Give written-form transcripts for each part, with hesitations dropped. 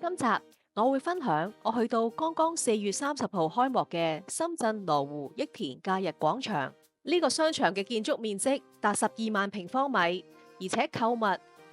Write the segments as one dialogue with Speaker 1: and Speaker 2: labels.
Speaker 1: 今集我會分享我去到剛剛4月30號開幕嘅深圳羅湖益田假日廣場。呢個商場嘅建築面積達12萬平方米，而且購物、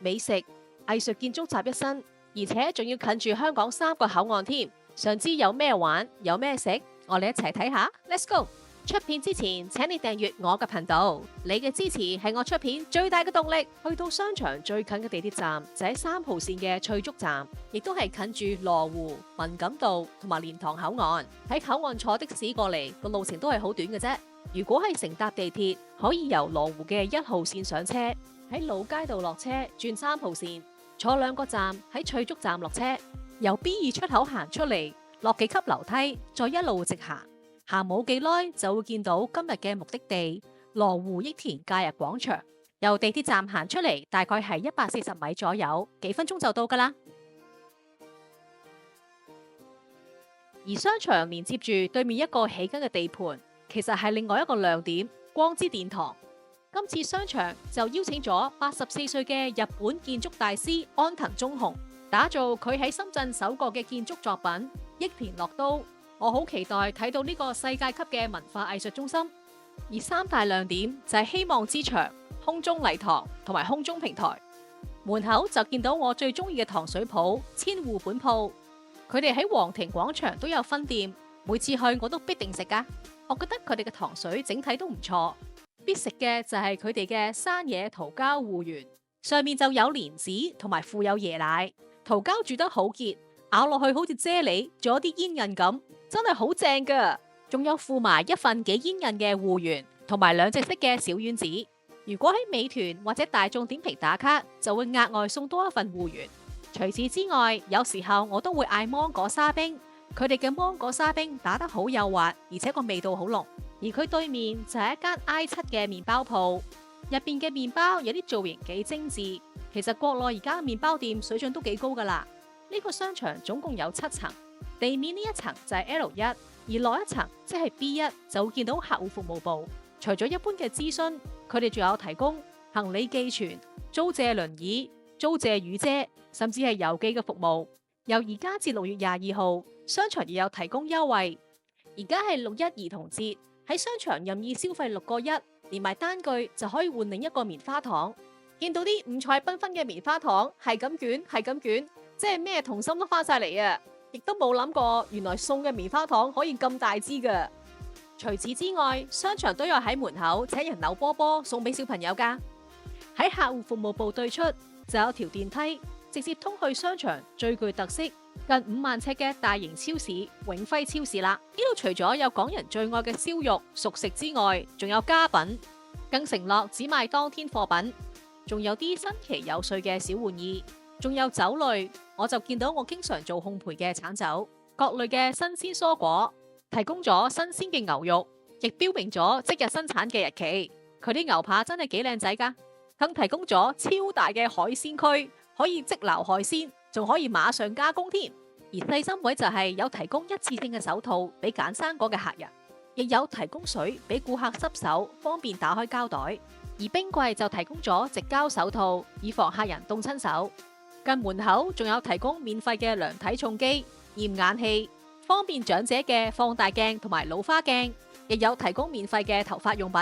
Speaker 1: 美食、藝術建築集一身，而且仲要近住香港3個口岸添。想知有咩玩，有咩食，我哋一齊睇下。Let's go！出片之前，請你訂閱我嘅頻道，你嘅支持係我出片最大嘅動力。去到商場最近嘅地鐵站就喺3號線嘅翠竹站，亦都係近住羅湖、文錦渡同埋蓮塘口岸。喺口岸坐的士過嚟個路程都係好短嘅啫。如果係乘搭地鐵，可以由羅湖嘅1號線上車，喺老街道落車轉3號線，坐2個站喺翠竹站落車，由 B2 出口行出嚟，落幾級樓梯，再一路直行。行冇幾耐就會見到今日嘅目的地羅湖益田假日廣場。由地鐵站行出嚟大概係140米左右，幾分鐘就到㗎喇。而商場連接住對面一個起緊嘅地盤，其實係另外一個亮點——光之殿堂。今次商場就邀請咗84歲嘅日本建築大師安藤忠雄，打造佢喺深圳首個嘅建築作品益田樂都。我好期待睇到呢個世界級嘅文化藝術中心。而3大亮點就係希望之牆、空中禮堂同埋空中平台。門口就見到我最中意嘅糖水鋪千戶本鋪，佢哋喺皇庭廣場都有分店，每次去我都必定食㗎。我覺得佢哋嘅糖水整體都唔錯，必食嘅就係佢哋嘅山野桃膠芋圓，上面就有蓮子同埋附有椰奶，桃膠煮得好結，咬落去好似啫喱，仲有啲煙韌咁。真係好正噶，仲有附埋1份幾煙韌嘅芋圓，同埋2隻色嘅小丸子。如果喺美團或者大眾點評打卡，就會額外送多1份芋圓。除此之外，有時候我都會嗌芒果沙冰，佢哋嘅芒果沙冰打得好幼滑，而且個味道好濃。而佢對面就係一間 I7嘅麵包鋪，入邊嘅麵包有啲造型幾精緻。其實國內而家麵包店水準都幾高噶啦。呢個商場總共有7層。地面呢一層就係 L1，而落一層即係 B1，就會見到客戶服務部。除咗一般嘅諮詢，佢哋仲有提供行李寄存、租借輪椅、租借雨遮，甚至係郵寄嘅服務。由而家至6月22號，商場亦有提供優惠。而家係6·1兒童節，喺商場任意消費6個1，連埋單據就可以換另一個棉花糖。見到啲五彩繽紛嘅棉花糖，係咁捲，係咁捲，即係咩童心都翻晒嚟啊！亦都冇諗過，原來送嘅棉花糖可以咁大支㗎。除此之外，商場都有喺門口請人扭波波送俾小朋友㗎。喺客戶服務部對出就有條電梯，直接通去商場最具特色、近5萬尺嘅大型超市永輝超市啦。呢度除咗有港人最愛嘅燒肉、熟食之外，仲有家品，更承諾只賣當天貨品，仲有啲新奇有趣嘅小玩意。仲有酒類，我就見到我經常做烘焙嘅橙酒，各類嘅新鮮蔬果，提供咗新鮮嘅牛肉，亦標明咗即日生產嘅日期。佢啲牛扒真係幾靚仔噶，更提供咗超大嘅海鮮區，可以即撈海鮮，仲可以馬上加工添。而細心位就係有提供一次性嘅手套俾揀生果嘅客人，亦有提供水俾顧客濕手，方便打開膠袋。而冰櫃就提供咗直膠手套，以防客人凍親手。近門口仲有提供免費嘅量體重機、驗眼器，方便長者嘅放大鏡同埋老花鏡，亦有提供免費嘅頭髮用品。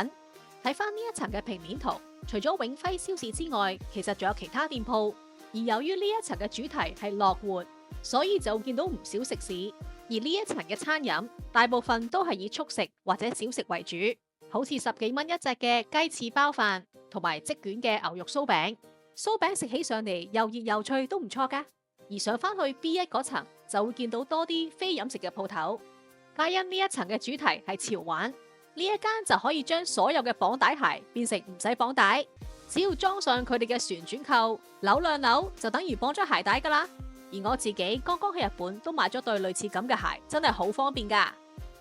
Speaker 1: 睇翻呢一層嘅平面圖，除咗永輝超市之外，其實仲有其他店鋪。而由於呢一層嘅主題係樂活，所以就見到唔少食肆。而呢一層嘅餐飲，大部分都係以速食或者小食為主，好似10幾蚊一隻嘅雞翅包飯，同埋即卷嘅牛肉酥餅。酥餅食起上嚟又熱又脆，都唔錯噶。而上返去 B1 嗰層就會見到多啲非飲食嘅鋪頭。皆因呢一層嘅主題係潮玩，呢一間就可以將所有嘅綁帶鞋變成唔使綁帶，只要裝上佢哋嘅旋轉扣，扭兩扭就等於綁咗鞋帶噶啦。而我自己剛剛喺日本都買咗對類似咁嘅鞋，真係好方便噶。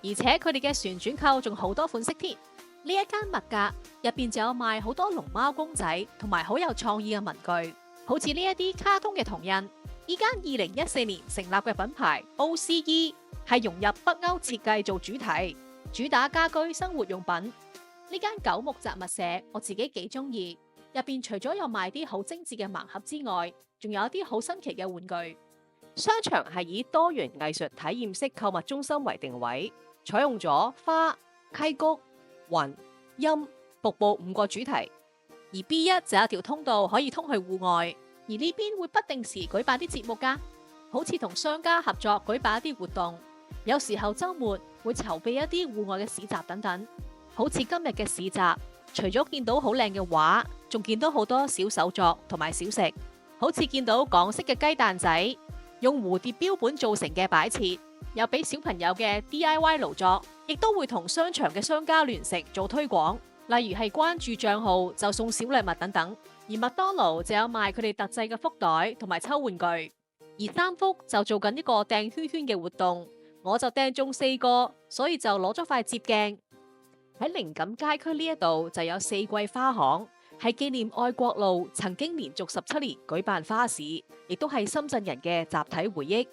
Speaker 1: 而且佢哋嘅旋轉扣仲好多款式添。呢一間物格入邊就有賣好多龍貓公仔，同埋好有創意嘅文具，好似呢一啲卡通嘅銅印。呢間2014年成立嘅品牌 OCE 係融入北歐設計做主題，主打家居生活用品。呢間九木雜物社我自己幾中意，入邊除咗有賣啲好精緻嘅盲盒之外，仲有一啲好新奇嘅玩具。商場係以多元藝術體驗式購物中心為定位，採用咗花、溪谷、雲、陰、瀑布5個主題。而 B1 就有條通道可以通去戶外，而呢邊會不定時舉辦啲節目㗎，好似同商家合作舉辦一啲活動，有時候週末會籌備一啲戶外嘅市集等等。好似今日嘅市集，除咗見到好靚嘅畫，仲見到好多小手作同埋小食，好似見到港式嘅雞蛋仔，用蝴蝶標本做成嘅擺設，有俾小朋友嘅 DIY 勞作，亦都會同商場嘅商家聯乘做推廣。例如係關注賬號就送小禮物等等，而麥當勞就有賣佢哋特製嘅福袋同埋抽玩具，而三福就做緊一個掟圈圈嘅活動，我就掟中4個，所以就攞咗塊摺鏡。喺靈感街區呢一度就有四季花行，係紀念愛國路曾經連續17年舉辦花市，亦都係深圳人嘅集體回憶。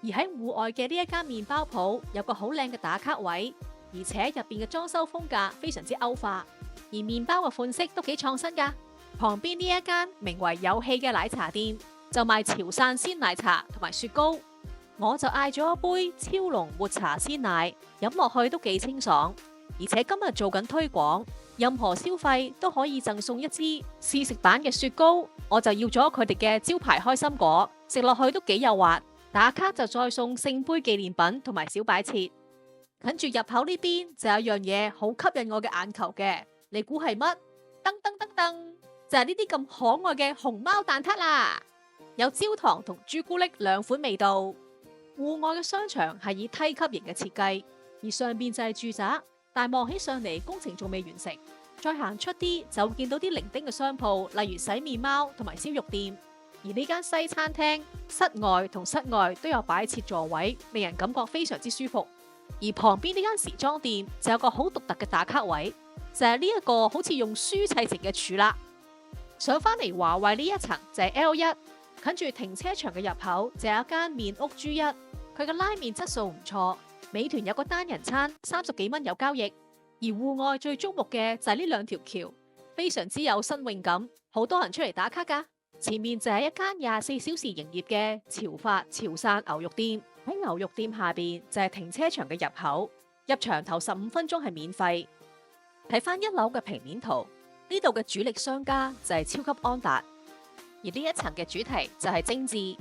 Speaker 1: 而喺戶外嘅呢一間麵包鋪有個好靚嘅打卡位，而且入邊嘅裝修風格非常之歐化，而麵包嘅款式都幾創新噶。旁邊呢一間名為有氣嘅奶茶店就賣潮汕鮮奶茶同埋雪糕，我就嗌咗一杯超濃抹茶鮮奶，飲落去都幾清爽。而且今日做緊推廣，任何消費都可以贈送一支試食版嘅雪糕，我就要咗佢哋嘅招牌開心果，食落去都幾幼滑。打卡就再送聖杯紀念品同埋小擺設。近住入口呢邊就有樣嘢好吸引我嘅眼球嘅，你估係乜？噔噔噔噔，就係呢啲咁可愛嘅熊貓蛋撻啦！有焦糖同朱古力兩款味道。戶外嘅商場係以梯級型嘅設計，而上邊就係住宅，但望起上嚟工程仲未完成。再行出啲就會見到啲零丁嘅商鋪，例如洗面貓同埋燒肉店。而呢間西餐廳室外同室外都有擺設座位，令人感覺非常之舒服。而旁邊呢間時裝店就有個好獨特嘅打卡位，就係呢一個好似用書砌成嘅柱啦。上返嚟華為呢一層就係 L1，近住停車場嘅入口就有一間麵屋 G1，佢嘅拉麵質素唔錯。美團有個單人餐30幾蚊有交易。而戶外最矚目嘅就係呢兩條橋，非常之有新穎感，好多人出嚟打卡噶。前面就係一間24小時營業嘅潮發潮汕牛肉店，喺牛肉店下邊就係停車場嘅入口，入場頭15分鐘係免費。睇翻1樓嘅平面圖，呢度嘅主力商家就係超級安達，而呢一層嘅主題就係精緻。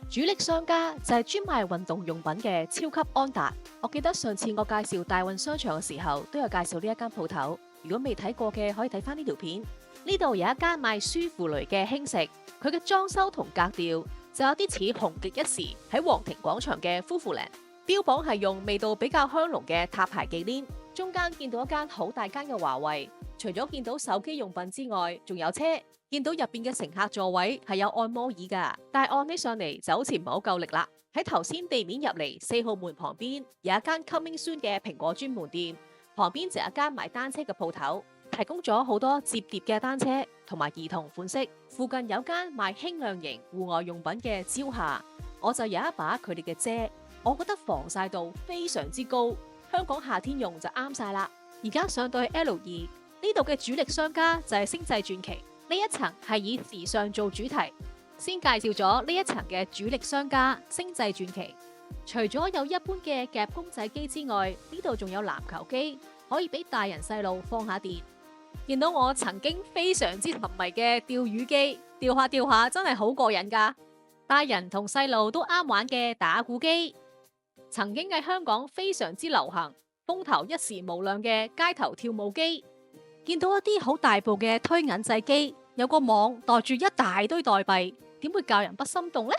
Speaker 1: 主力商家就係專賣運動用品嘅超級安達。我記得上次我介紹大運商場嘅時候，都有介紹呢一間鋪頭。如果未睇過嘅，可以睇翻呢條片。呢度有一間賣舒芙蕾嘅輕食，佢嘅裝修同格調就有啲似紅極一時喺皇庭廣場嘅夫婦嶺，標榜係用味道比較香濃嘅塔牌忌廉。中間見到一間好大間嘅華為，除咗見到手機用品之外，仲有車。見到入邊嘅乘客座位係有按摩椅噶，但係按起上嚟就好似唔係好夠力啦。喺頭先地面入嚟4號門旁邊有一間 Coming Soon 嘅蘋果專門店，旁邊就有一間賣單車嘅鋪頭，提供咗好多摺疊嘅單車同埋兒童款式。附近有間賣輕量型戶外用品嘅蕉下，我就有一把佢哋嘅遮，我覺得防曬度非常之高，香港夏天用就啱晒啦。而家上到去 L2，呢度嘅主力商家就係星際傳奇。呢一層係以時尚做主題，先介紹咗呢一層嘅主力商家星際傳奇。除咗有一般嘅夾公仔機之外，呢度仲有籃球機，可以俾大人細路放下電。見到我曾經非常之沉迷嘅釣魚機，釣下釣下真係好過癮噶。大人同細路都啱玩嘅打鼓機，曾經喺香港非常之流行，風頭一時無兩嘅街頭跳舞機。見到一啲好大部嘅推銀仔機，有個網袋住一大堆代幣，點會教人不心動呢？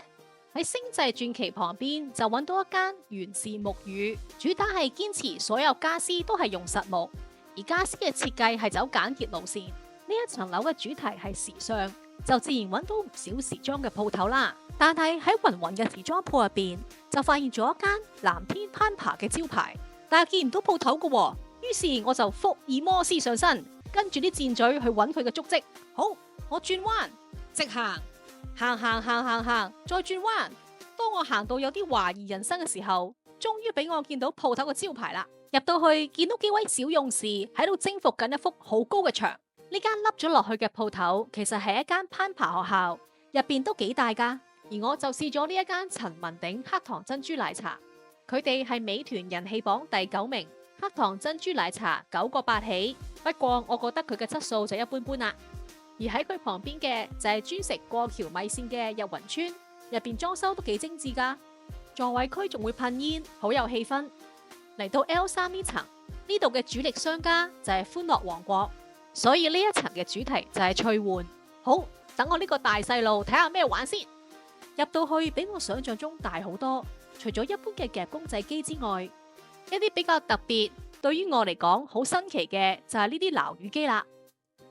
Speaker 1: 喺星際傳奇旁邊就揾到一間原氏木語，主打係堅持所有家私都係用實木，而家私嘅設計係走簡潔路線。呢一層樓嘅主題係時尚，就自然揾到唔少時裝嘅鋪頭啦。但係喺芸芸嘅時裝鋪入邊，就發現咗一間藍天攀爬嘅招牌，但係見唔到鋪頭嘅，於是我就福爾摩斯上身。跟住啲箭嘴去揾佢嘅足跡。好，我轉彎，直行，行，再轉彎。當我行到有啲懷疑人生嘅時候，終於俾我見到鋪頭嘅招牌啦。入到去見到幾位小勇士喺度征服緊一幅好高嘅牆。呢間凹咗落去嘅鋪頭其實係一間攀爬學校，入邊都幾大噶。而我就試咗呢一間陳文鼎黑糖珍珠奶茶，佢哋係美團人氣榜第9名，黑糖珍珠奶茶9個8起。不過我覺得佢嘅質素就一般般啦。而喺佢旁邊嘅就係專食過橋米線嘅日雲村，入邊裝修都幾精緻噶，座位區仲會噴煙，好有氣氛。嚟到 L3呢層，呢度嘅主力商家就係歡樂王國，所以呢一層嘅主題就係趣玩。好，等我呢個大細路睇下咩玩先。入到去比我想象中大好多，除咗一般嘅夾公仔機之外，一啲比較特別，對於我嚟講好新奇嘅就係呢啲撈魚機啦。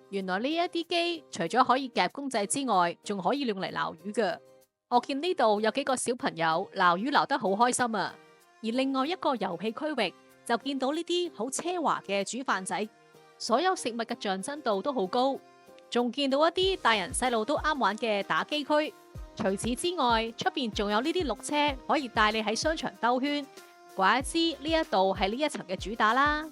Speaker 1: 原來呢一啲機除咗可以夾公仔之外，仲可以用嚟撈魚㗎。我見呢度有幾個小朋友撈魚撈得好開心啊。而另外一個遊戲區域就見到呢啲好奢華嘅煮飯仔，所有食物嘅像真度都好高，仲見到一啲大人細路都啱玩嘅打機區。除此之外，出邊仲有呢啲綠車可以帶你喺商場兜圈，怪之呢一度係呢一層嘅主打啦。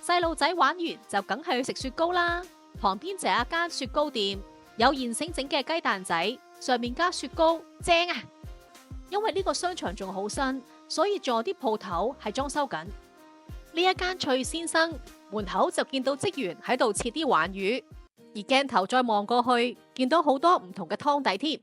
Speaker 1: 細路仔玩完就梗係去食雪糕啦。旁邊就有一間雪糕店，有現成整嘅雞蛋仔，上面加雪糕，正啊！因為呢個商場仲好新，所以仲有啲鋪頭係裝修緊。呢一間翠先生門口就見到職員喺度切啲鯇魚，而鏡頭再望過去，見到好多唔同嘅湯底添。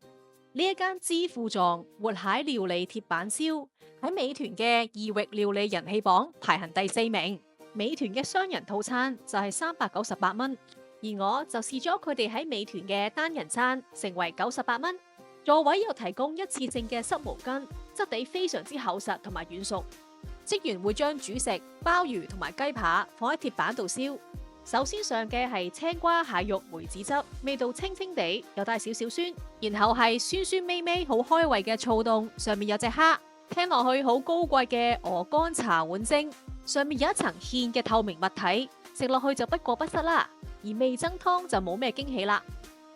Speaker 1: 呢一間支付狀活蟹料理鐵板燒喺美團嘅異域料理人氣榜排行第4名。美團嘅雙人套餐就係398蚊，而我就試咗佢哋喺美團嘅單人餐，成為98蚊。座位又提供一次性嘅濕毛巾，質地非常之厚實同埋軟熟。職員會將主食鮑魚同埋雞扒放喺鐵板度燒。首先上嘅係青瓜蟹肉梅子汁，味道清清地，又帶少少酸。然後係酸酸味味好開胃嘅醋凍，上面有隻蝦，聽落去好高貴嘅鵝肝茶碗蒸，上面有一層芡嘅透明物體，食落去就不過不失啦。而味噌湯就冇咩驚喜啦。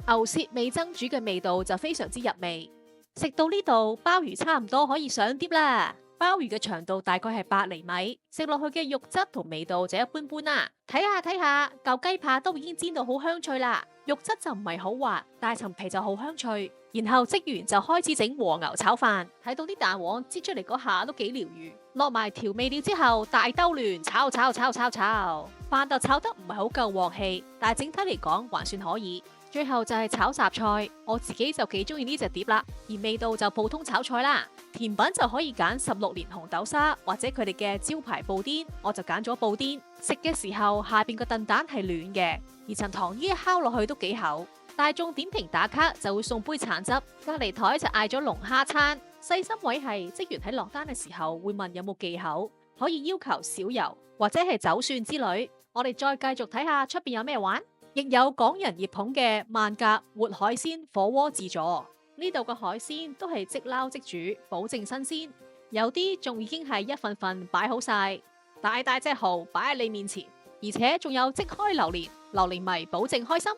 Speaker 1: 牛舌味噌煮嘅味道就非常之入味。食到呢度，鮑魚差唔多可以上碟啦。鮑魚嘅長度大概係8厘米，食落去嘅肉質同味道就一般般啦。睇下，嚿雞扒都已經煎到好香脆啦，肉質就唔係好滑，但係層皮就好香脆。然後職員就開始整和牛炒飯，睇到啲蛋黃擠出嚟嗰下都幾療癒。落埋調味料之後，大兜亂炒，飯就炒得唔係好夠鑊氣，但係整體嚟講還算可以。最後就係炒雜菜，我自己就幾中意呢隻碟啦，而味道就普通炒菜啦。甜品就可以揀16年紅豆沙或者佢哋嘅招牌布甸，我就揀咗布甸。食嘅時候下邊個燉蛋係暖嘅，而層糖衣烤落去都幾厚。大眾點評打卡就會送杯橙汁，隔籬台就嗌咗龍蝦餐。細心位係職員喺落單嘅時候會問有冇忌口，可以要求少油或者係走蒜之類。我哋再繼續睇下出邊有咩玩。亦有港人熱捧嘅萬甲活海鮮火鍋自助，呢度嘅海鮮都係即撈即煮，保證新鮮。有啲仲已經係一份份擺好晒，大隻蠔擺喺你面前，而且仲有即開榴蓮迷保證開心。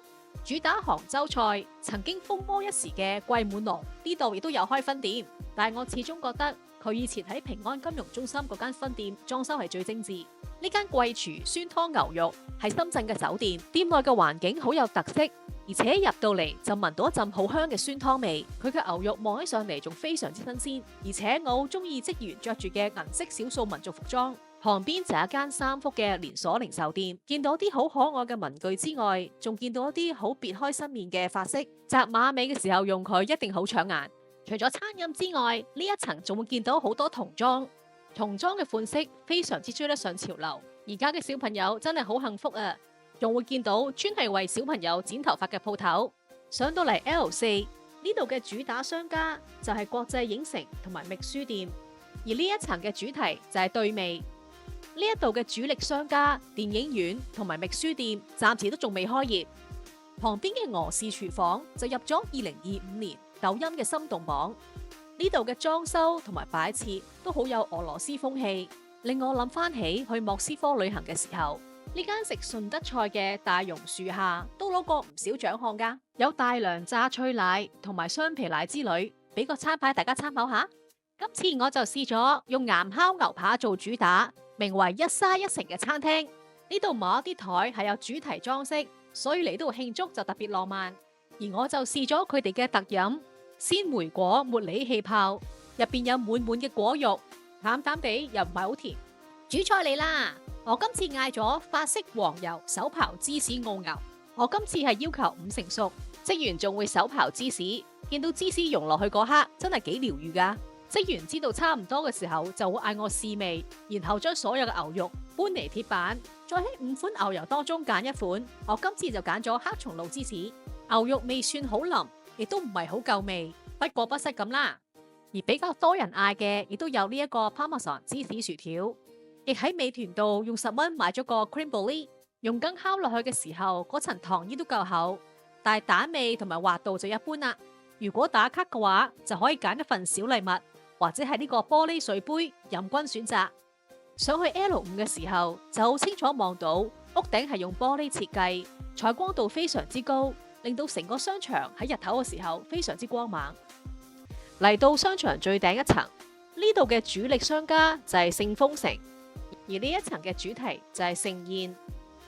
Speaker 1: 主打杭州菜，曾經風靡一時嘅桂滿龍呢度亦都有開分店，但係我始終覺得佢以前喺平安金融中心嗰間分店裝修係最精緻。呢間貴廚酸湯牛肉係深圳嘅酒店，店內嘅環境好有特色，而且入到嚟就聞到一陣好香嘅酸湯味。佢嘅牛肉望起上嚟仲非常之新鮮，而且我好中意職員着住嘅銀色少數民族服裝。旁邊就有一間3幅嘅連鎖零售店，見到啲好可愛嘅文具之外，仲見到一啲好別開生面嘅髮飾，紮馬尾嘅時候用佢一定好搶眼。除咗餐飲之外，呢一層仲會見到好多童裝。童裝嘅款式非常之追得上潮流，而家嘅小朋友真係好幸福啊！仲會見到專係為小朋友剪頭髮嘅鋪頭。上到嚟 L4呢度嘅主打商家就係國際影城同埋覓書店，而呢一層嘅主題就係對味。呢一度嘅主力商家電影院同埋覓書店暫時都仲未開業。旁邊嘅俄式廚房就入咗2025年抖音嘅心動榜。呢度嘅裝修同埋擺設都好有俄羅斯風氣，令我諗翻起去莫斯科旅行嘅時候，呢間食順德菜嘅大榕樹下都攞過唔少獎項噶，有大良榨脆奶同埋雙皮奶之類，俾個餐牌大家參考下。今次我就試咗用岩烤牛扒做主打，名為一沙一城嘅餐廳。呢度某一啲台係有主題裝飾，所以嚟到慶祝就特別浪漫。而我就試咗佢哋嘅特飲。鮮梅果茉莉氣泡，入邊有滿滿嘅果肉，淡淡地又唔係好甜。主菜嚟啦！我今次嗌咗法式黃油手刨芝士澳牛。我今次係要求5成熟，職員仲會手刨芝士，見到芝士溶落去嗰刻，真係幾療癒噶。職員知道差唔多嘅時候，就會嗌我試味，然後將所有嘅牛肉搬嚟鐵板，再喺5款牛油當中揀一款。我今次就揀咗黑松露芝士，牛肉未算好腍，亦都唔係好夠味，不過不失咁啦。而比較多人嗌嘅，亦都有呢一個 Parmesan 芝士薯條，亦喺美團度用10蚊買咗個 Crème Brûlée，用羹敲落去嘅時候，嗰層糖衣都夠厚，但係蛋味同埋滑度就一般啦。如果打卡嘅話，就可以揀一份小禮物，或者係呢個玻璃水杯，任君選擇。上去 L5嘅時候，就好清楚望到屋頂係用玻璃設計，採光度非常之高，令到成個商場喺日頭嘅時候非常之光猛。嚟到商場最頂一層，呢度嘅主力商家就係聖豐城，而呢一層嘅主題就係盛宴。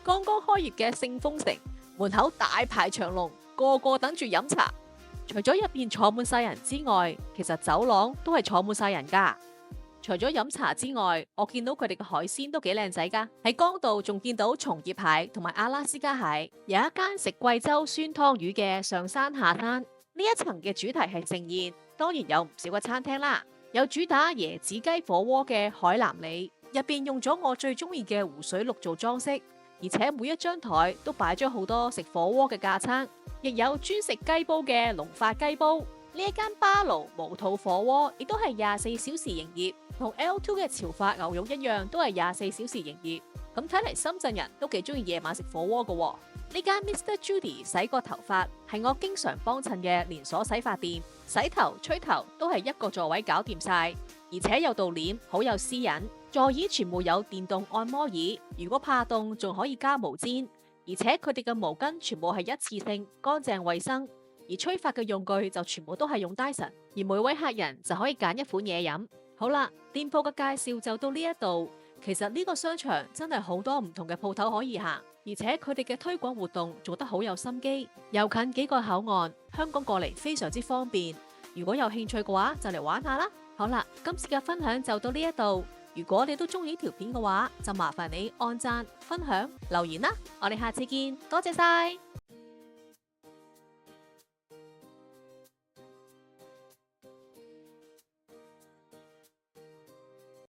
Speaker 1: 剛剛開業嘅聖豐城門口大排長龍，個個等住飲茶。除咗入邊坐滿晒人之外，其實走廊都係坐滿晒人噶。除咗飲茶之外，我見到佢哋嘅海鮮都幾靚仔噶。喺江度仲見到松葉蟹同埋阿拉斯加蟹，有一間食貴州酸湯魚嘅上山下山。呢一層嘅主題係盛宴，當然有唔少嘅餐廳啦。有主打椰子雞火鍋嘅海南里，入邊用咗我最中意嘅湖水綠做裝飾，而且每一張台都擺咗好多食火鍋嘅架撐，亦有專食雞煲嘅龍發雞煲。呢一間巴爐無肚火鍋亦都係24小時營業，同 L2 嘅潮發牛肉一樣，都係24小時營業。咁睇嚟深圳人都幾中意夜晚食火鍋噶喎。呢間 Mr. Judy 洗個頭髮係我經常幫襯嘅連鎖洗髮店，洗頭吹頭都係一個座位搞掂晒，而且有道簾好有私隱。座椅全部有電動按摩椅，如果怕凍仲可以加毛氈，而且佢哋嘅毛巾全部係一次性乾淨衛生，而吹髮嘅用具就全部都係用 Dyson， 而每位客人就可以揀一款嘢飲。好啦，店鋪嘅介紹就到呢一度。其實呢個商場真係好多唔同嘅鋪頭可以行，而且佢哋嘅推廣活動做得好有心機，又近幾個口岸，香港過嚟非常之方便。如果有興趣嘅話，就嚟玩下啦。好啦，今次嘅分享就到呢一度。如果你都中意呢條片嘅話，就麻煩你按讚、分享、留言啦。我哋下次見，多謝晒。